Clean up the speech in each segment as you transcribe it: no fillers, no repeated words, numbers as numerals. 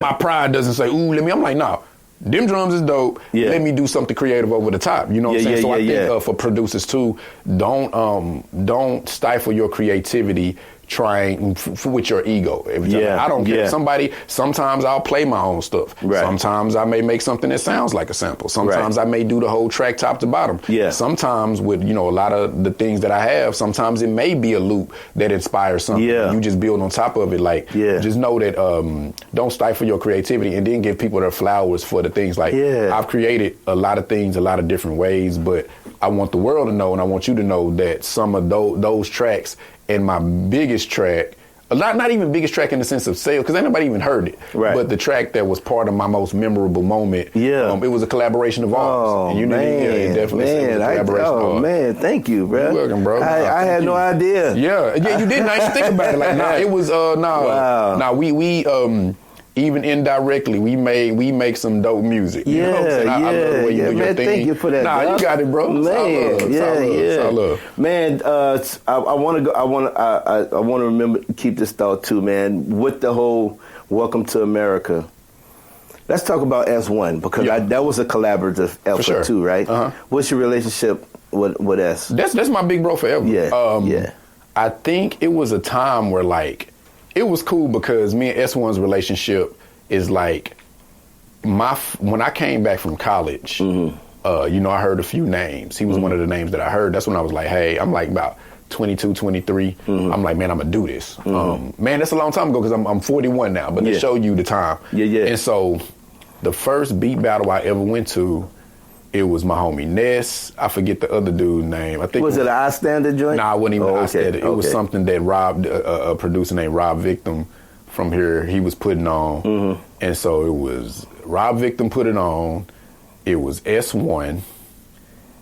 My pride doesn't say, ooh, I'm like, nah. Them drums is dope. Yeah. Let me do something creative over the top. You know what I'm saying? So I think for producers too, don't stifle your creativity trying with your ego. I don't care. Sometimes I'll play my own stuff. Right. Sometimes I may make something that sounds like a sample. Sometimes I may do the whole track top to bottom. Yeah. Sometimes with, a lot of the things that I have, sometimes it may be a loop that inspires something. Yeah. You just build on top of it. Just know that don't stifle your creativity and then give people their flowers for the things. I've created a lot of things a lot of different ways, but I want the world to know and I want you to know that some of those tracks and my biggest track, not even biggest track in the sense of sales, because ain't nobody even heard it. Right. But the track that was part of my most memorable moment, it was a collaboration of ours. Oh, man. Man, thank you, bro. You're welcome, bro. I had no idea. Yeah, you didn't. I used to think about it. It was, Wow. We even indirectly, we make some dope music. You know what I'm saying? I love the way you do your man, thing. thank you for that. You got it, bro. Man, It's all love. Man, I want to go. I want to remember keep this thought too, man. With the whole "Welcome to America," let's talk about S1 because that was a collaborative effort too, right? Uh-huh. What's your relationship with S? That's my big bro forever. Yeah. I think it was a time where it was cool because me and S1's relationship is when I came back from college, I heard a few names. He was one of the names that I heard. That's when I was like, hey, I'm about 22, 23. I'm like, man, I'm going to do this. Man, that's a long time ago because I'm 41 now, but to show you the time. Yeah. And so the first beat battle I ever went to, it was my homie Ness. I forget the other dude's name. I think was it an I Standard joint? Nah, it wasn't even I Standard. It was something that a producer named Rob Victim from here, he was putting on. And so it was Rob Victim put it on. It was S1.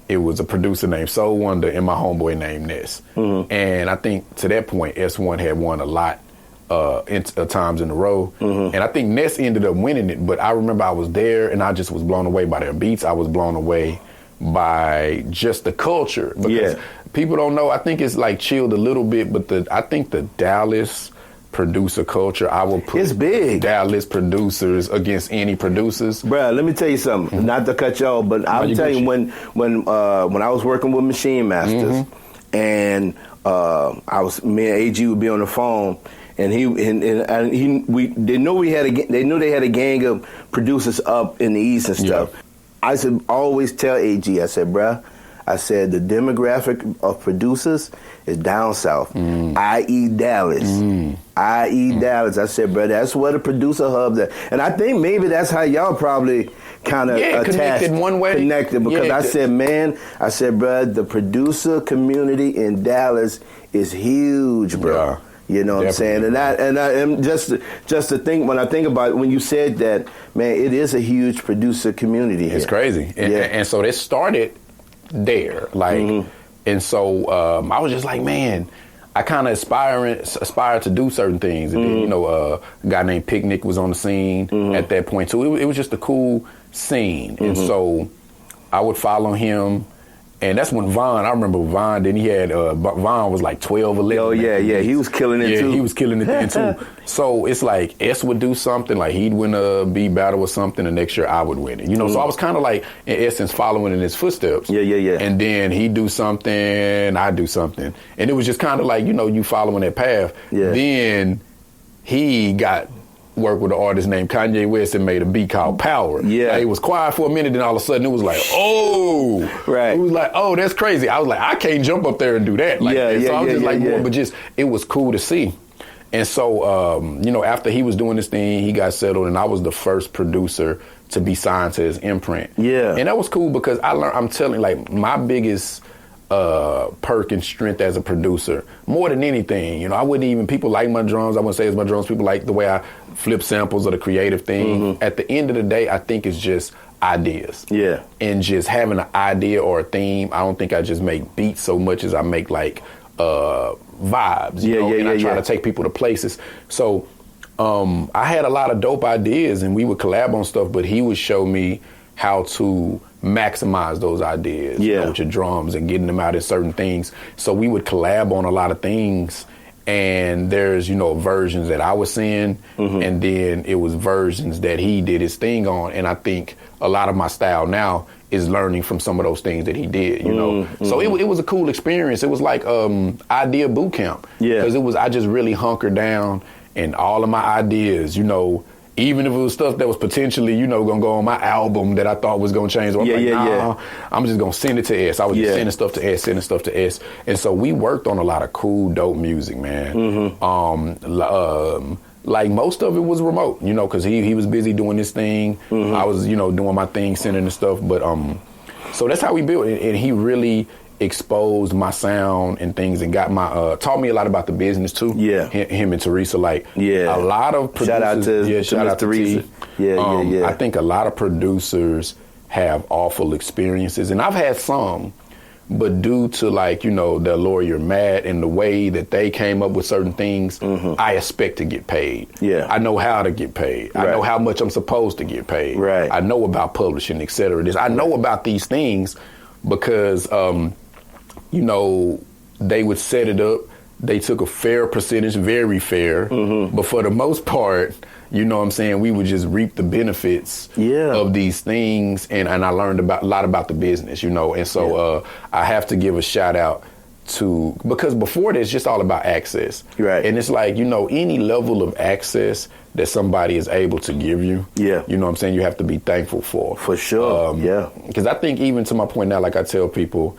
It was a producer named Soul Wonder and my homeboy named Ness. And I think to that point, S1 had won a lot times in a row. And I think Ness ended up winning it, but I remember I was there and I just was blown away by their beats. I was blown away by just the culture because people don't know. I think it's chilled a little bit, but I think the Dallas producer culture, I will put it's big. Dallas producers against any producers. Bruh, let me tell you something. Not to cut y'all, but I'll tell you when I was working with Machine Masters and me and AG would be on the phone. And they knew they had a gang of producers up in the East and stuff. Yeah. I said, always tell AG, I said, bruh, the demographic of producers is down south, i.e. Dallas. Dallas. I said, bruh, that's where the producer hub's at. And I think maybe that's how y'all probably kind of connected one way. Connected because I said, bruh, the producer community in Dallas is huge, bro. Yeah. You know what I'm saying? And just to think, when I think about it, when you said that, man, it is a huge producer community here. It's crazy. And so they started there. And so I was just like, man, I kind of aspired to do certain things. And then, a guy named Picnic was on the scene at that point too. It was just a cool scene. And so I would follow him. And that's when I remember Von, then he had, Von was 12, 11. Oh, yeah, he was killing it too. Yeah, he was killing it then too. So it's S would do something, he'd win a beat battle or something, the next year I would win it. So I was kind of in essence, following in his footsteps. Yeah. And then he'd do something, I'd do something. And it was just kind of you following that path. Yeah. Then he got work with an artist named Kanye West and made a beat called Power. Yeah. It was quiet for a minute, then all of a sudden it was oh. Right. It was oh, that's crazy. I was I can't jump up there and do that. So I was just it was cool to see. And so, after he was doing this thing, he got settled and I was the first producer to be signed to his imprint. Yeah. And that was cool because I'm telling my biggest perk and strength as a producer, more than anything, I wouldn't even, people like my drums, I wouldn't say it's my drums, people like the way I flip samples or the creative thing. At the end of the day, I think it's just ideas. Yeah. And just having an idea or a theme. I don't think I just make beats so much as I make vibes. And I try to take people to places. So I had a lot of dope ideas and we would collab on stuff, but he would show me how to maximize those ideas with your drums and getting them out in certain things. So we would collab on a lot of things and there's, versions that I was seeing, and then it was versions that he did his thing on. And I think a lot of my style now is learning from some of those things that he did, So it was a cool experience. It was like idea boot camp. Yeah. Because I just really hunkered down, and all of my ideas, even if it was stuff that was potentially, going to go on my album that I thought was going to change. I'm just going to send it to S. I was just sending stuff to S. And so we worked on a lot of cool, dope music, man. Like most of it was remote, because he was busy doing his thing. I was, doing my thing, sending the stuff. But so that's how we built it. And he really exposed my sound and things, and got my taught me a lot about the business too. Yeah, him and Teresa, a lot of producers. Shout out to Teresa. Yeah. I think a lot of producers have awful experiences, and I've had some, but due to the lawyer Matt and the way that they came up with certain things, I expect to get paid. Yeah, I know how to get paid. Right. I know how much I'm supposed to get paid. Right, I know about publishing, et cetera. I know about these things because. They would set it up. They took a fair percentage, very fair. But for the most part, we would just reap the benefits of these things. And I learned a lot about the business, And so I have to give a shout out to, because before this, it's just all about access. Right. And it's any level of access that somebody is able to give you, you have to be thankful for. For sure, Because I think, even to my point now, like I tell people,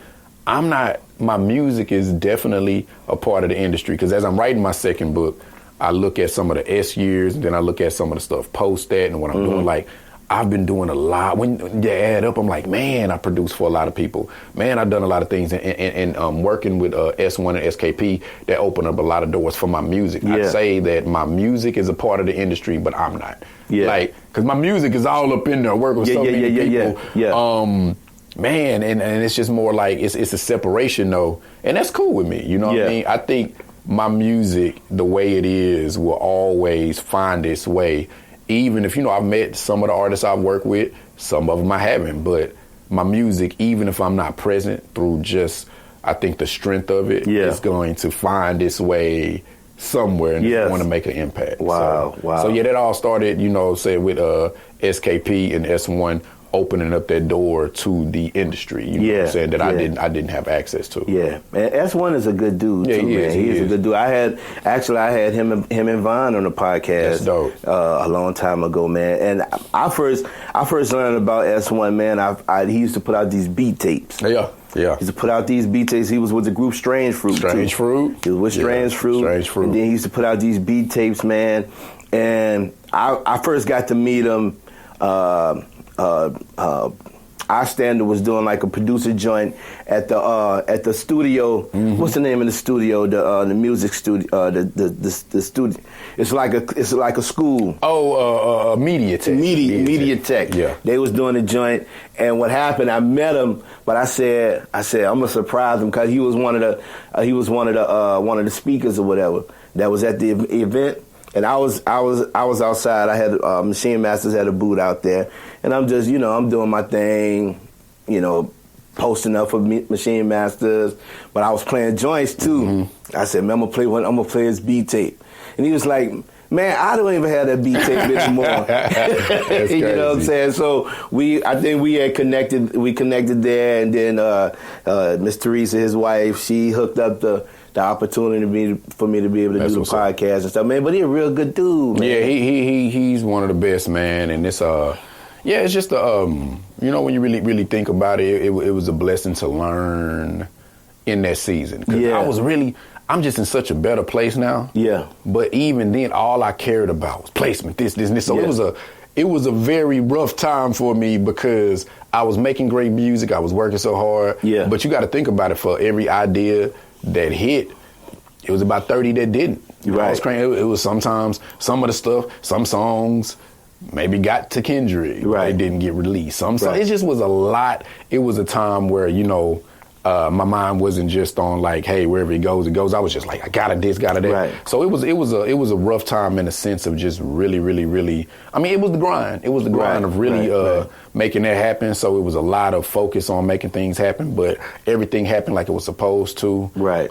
my music is definitely a part of the industry, because as I'm writing my second book, I look at some of the S years, and then I look at some of the stuff post that, and what I'm doing, I've been doing a lot. When you add up, I'm like, man, I produce for a lot of people. Man, I've done a lot of things, and working with S1 and SKP, that opened up a lot of doors for my music. Yeah. I'd say that my music is a part of the industry, but I'm not. Yeah. Because my music is all up in there, working with so many people. Yeah. Man, and it's just more it's a separation though, and that's cool with me. What I mean? I think my music, the way it is, will always find its way. Even if I've met some of the artists I've worked with, some of them I haven't. But my music, even if I'm not present, through just I think the strength of it is going to find its way somewhere, and want to make an impact. Wow. So that all started, say with SKP and S1. Opening up that door to the industry, know what I'm saying, that I didn't have access to. Yeah, man, S1 is a good dude too, man. He's a good dude. I had him and Vaughn on the podcast. That's dope. A long time ago, man. And I first learned about S1, man. He used to put out these beat tapes. Yeah. He used to put out these beat tapes. He was with the group Strange Fruit. He was with Strange Fruit. And then he used to put out these beat tapes, man. And I first got to meet him. Our standard was doing a producer joint at the studio. What's the name of the studio? The music studio. The studio. It's like a school. Oh, Media Tech. Media Tech. Yeah. They was doing a joint, and what happened? I met him, but I said I'm gonna surprise him, because he was one of the speakers or whatever that was at the event. And I was outside. I had Machine Masters had a booth out there, and I'm just I'm doing my thing, posting up for Machine Masters. But I was playing joints too. I said, man, I'm gonna play his beat tape, and he was like, man, I don't even have that beat tape anymore. You know what I'm saying? So I think we had connected. We connected there, and then Miss Teresa, his wife, she hooked up the opportunity for me to be able to do the podcast and stuff, man. But he's a real good dude, man. Yeah, he's one of the best, man. And it's it's just when you really think about it, it was a blessing to learn in that season. Because I'm just in such a better place now. Yeah. But even then, all I cared about was placement, this, and this. So it was a very rough time for me, because I was making great music. I was working so hard. Yeah. But you got to think about it. For every idea that hit, it was about 30 that didn't. Right. It was sometimes some of the stuff, some songs maybe got to Kendrick. Right. They didn't get released. It just was a lot. It was a time where, my mind wasn't just on hey, wherever it goes. I was just I gotta this, gotta that. Right. So it was a rough time in the sense of just really, really, really. I mean, it was the grind. It was the grind of really making that happen. So it was a lot of focus on making things happen, but everything happened like it was supposed to. Right.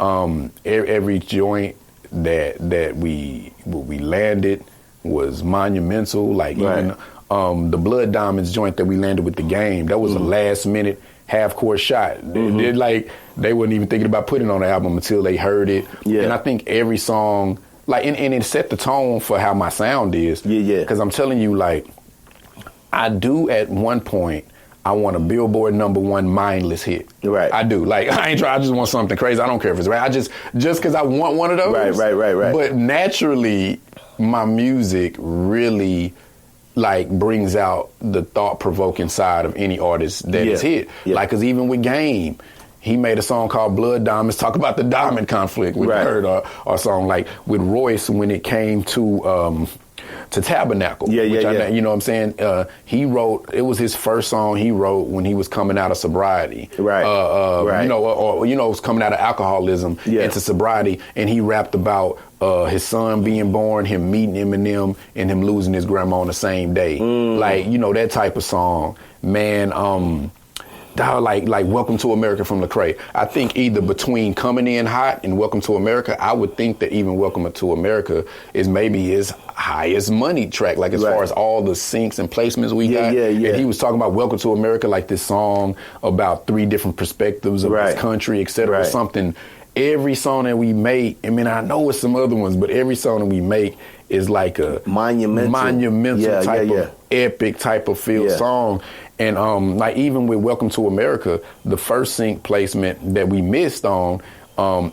Every joint that we landed was monumental. Like even the Blood Diamonds joint that we landed with The Game, that was a last minute half court shot. They wasn't even thinking about putting it on the album until they heard it. Yeah. And I think every song, like, and it set the tone for how my sound is. Yeah. Because I'm telling you, like, I do at one point, I want a Billboard #1 mindless hit. Right. I do. Like, I ain't trying, I just want something crazy. I don't care if it's right. I just because I want one of those. Right. But naturally, my music really, like, brings out the thought-provoking side of any artist that is hit. Yeah. Like, because even with Game, he made a song called Blood Diamonds, talk about the diamond conflict. We heard our song, like, with Royce when it came to Tabernacle. You know what I'm saying? He wrote, it was his first song he wrote when he was coming out of sobriety. Right. You know, was coming out of alcoholism into sobriety, and he rapped about his son being born, him meeting Eminem, and him losing his grandma on the same day. Like, you know, that type of song. Man, like Welcome to America from Lecrae. I think either between Coming In Hot and Welcome to America, I would think that even Welcome to America is maybe his highest money track, like as far as all the syncs and placements we got. And he was talking about Welcome to America, like this song about 3 different perspectives of this country, et cetera, something. Every song that we make, I mean, I know it's some other ones, but every song that we make is like a monumental type of epic type of feel song. And like even with Welcome to America, the first sync placement that we missed on,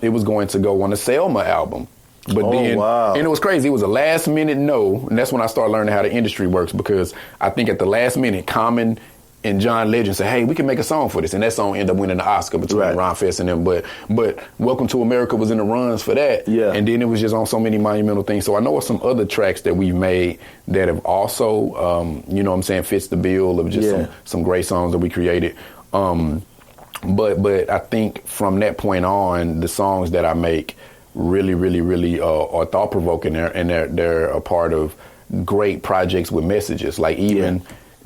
it was going to go on the Selma album. But and it was crazy. It was a last minute no, and that's when I started learning how the industry works, because I think at the last minute, Common and John Legend said, hey, we can make a song for this. And that song ended up winning the Oscar between Ron Fest and them. But Welcome to America was in the runs for that. Yeah. And then it was just on so many monumental things. So I know of some other tracks that we've made that have also, you know what I'm saying, fits the bill of just some great songs that we created. But I think from that point on, the songs that I make really are thought-provoking, and they're a part of great projects with messages. Like even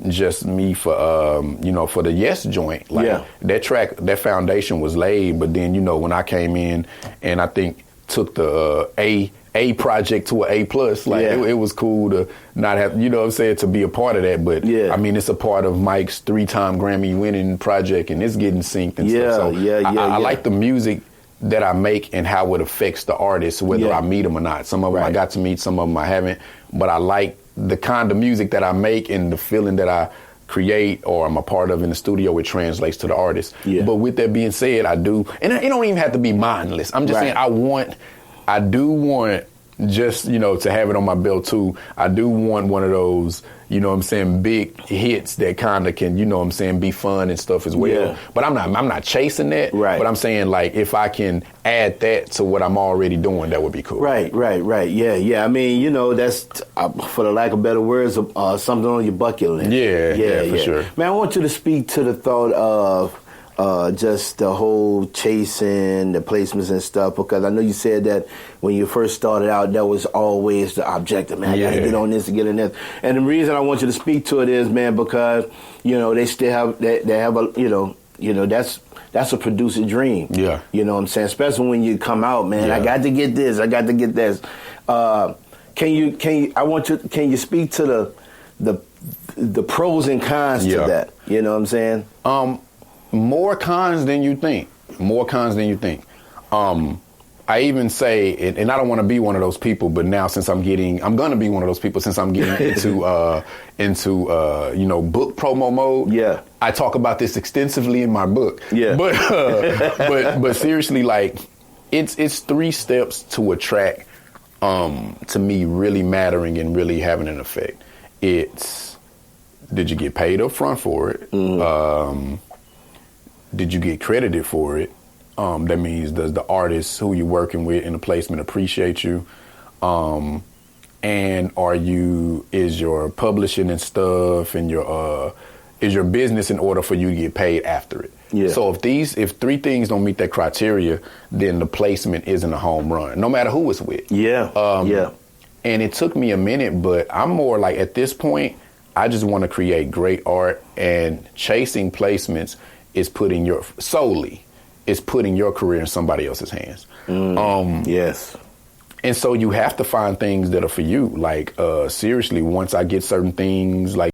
just me for you know, for the Yes joint, like that track, that foundation was laid. But then, you know, when I came in and I think took the A project to an A+, like it was cool to not have, you know what I'm saying, to be a part of that. But I mean, it's a part of Mike's 3-time Grammy winning project, and it's getting synced and stuff. So I like the music that I make and how it affects the artist, whether I meet them or not. Some of them I got to meet, some of them I haven't. But I like the kind of music that I make and the feeling that I create or I'm a part of in the studio, it translates to the artist. But with that being said, I do, and it don't even have to be mindless. I'm just saying I do want just, you know, to have it on my belt too. I do want one of those, you know what I'm saying, big hits that kind of can, you know what I'm saying, be fun and stuff as well. But I'm not chasing that. But I'm saying, like, if I can add that to what I'm already doing, that would be cool. Right. Yeah. I mean, you know, that's, for the lack of better words, something on your bucket list. Yeah, for sure. Man, I want you to speak to the thought of just the whole chasing, the placements and stuff, because I know you said that when you first started out, that was always the objective, man. I got to get on this and get on this. And the reason I want you to speak to it is, man, because, you know, they still have, they have a, you know, that's a producer dream. Yeah. You know what I'm saying? Especially when you come out, man, I got to get this, I got to get this. Can you speak to the pros and cons to that? You know what I'm saying? More cons than you think. I even say, and I don't want to be one of those people, but now since I'm going to be one of those people since I'm getting into you know, book promo mode. Yeah. I talk about this extensively in my book. Yeah. But seriously, like, it's 3 steps to a track, to me, really mattering and really having an effect. It's, did you get paid up front for it? Did you get credited for it? That means, does the artist who you're working with in the placement appreciate you? And is your publishing and stuff and is your business in order for you to get paid after it? Yeah. So if 3 things don't meet that criteria, then the placement isn't a home run, no matter who it's with. Yeah. And it took me a minute, but I'm more like, at this point, I just want to create great art, and chasing placements is putting your career in somebody else's hands. Yes. And so you have to find things that are for you. Like, seriously, once I get certain things, like